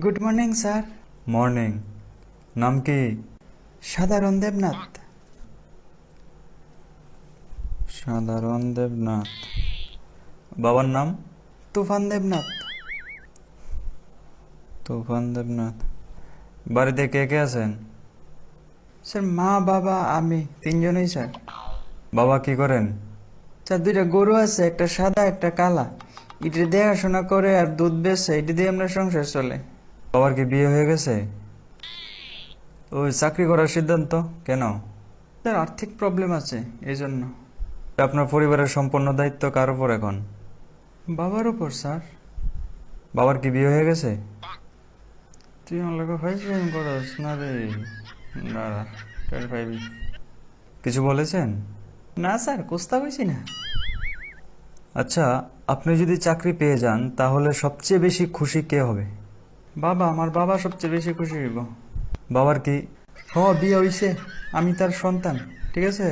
Good morning sir. Morning. নাম কি? সাধারণ দেবনাথ। সাধারণ দেবনাথ। বাবার নাম? তুফান দেবনাথ। তুফান দেবনাথ। বাড়িতে কে কে আছেন? স্যার মা বাবা আমি তিনজনই স্যার। বাবা কি করেন? স্যার দুইটা গরু আছে, একটা সাদা একটা কালা। এটি দেখাশোনা করে আর দুধ বেচে, এটি দিয়ে আমরা সংসার চলে। বাবার কি বিয়ে হয়ে গেছে? ওই চাকরি করার সিদ্ধান্ত কেন? স্যার আর্থিক প্রবলেম আছে এই জন্য। আপনার পরিবারের সম্পূর্ণ দায়িত্ব কার উপর এখন? বাবার উপর স্যার। বাবার কি বিয়ে হয়ে গেছে? তুই আমার লোক ফাইজলাম করস না রে। দাঁড়া, টের পাইবি। কিছু বলেছেন? না স্যার, কুস্তা হয়েছি না। আচ্ছা, আপনি যদি চাকরি পেয়ে যান তাহলে সবচেয়ে বেশি খুশি কে হবে? বাবা, আমার বাবা সবচেয়ে বেশি খুশি হইব। বাবার কি? বিয়ে হইছে, আমি তার সন্তান, ঠিক আছে।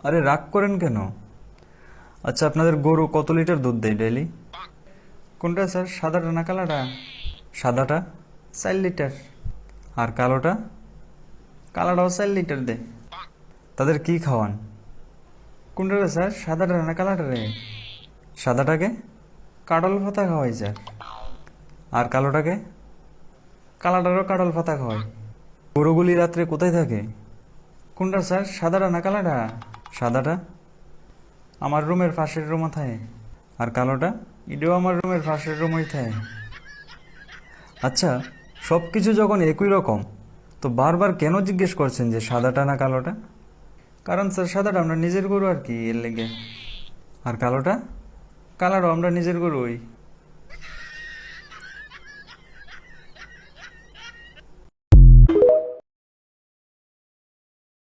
আরে রাগ করেন কেন? আচ্ছা, আপনাদের গরু কত লিটার দুধ দেয় ডেইলি? কোনটা স্যার, সাদাটা না কালাটা? সাদাটা? 4 লিটার। আর কালোটা? কালাটাও 4 লিটার দে। তাদের কি খাওয়ান? কোনটা রে স্যার, সাদাটা না কালাটা রে? সাদাটাকে? কাডল পাতা খাওয়াই স্যার। আর কালোটাকে? কালাটারও কাডল পাতা খাওয়াই। গরুগুলি রাত্রে কোথায় থাকে? কোনটা স্যার, সাদাটা না কালাটা? সাদাটা? আমার রুমের পাশের রুমে থাকে। আর কালোটা? এটাও আমার রুমের পাশের রুমই থাকে। আচ্ছা, সব কিছু যখন একই রকম তো বারবার কেন জিজ্ঞেস করছেন যে সাদাটা না কালোটা? কারণ স্যার সাদাটা আমরা নিজের গরু আর কি, এর লেগে। আর কালোটা? কালারও আমরা নিজের গরুই।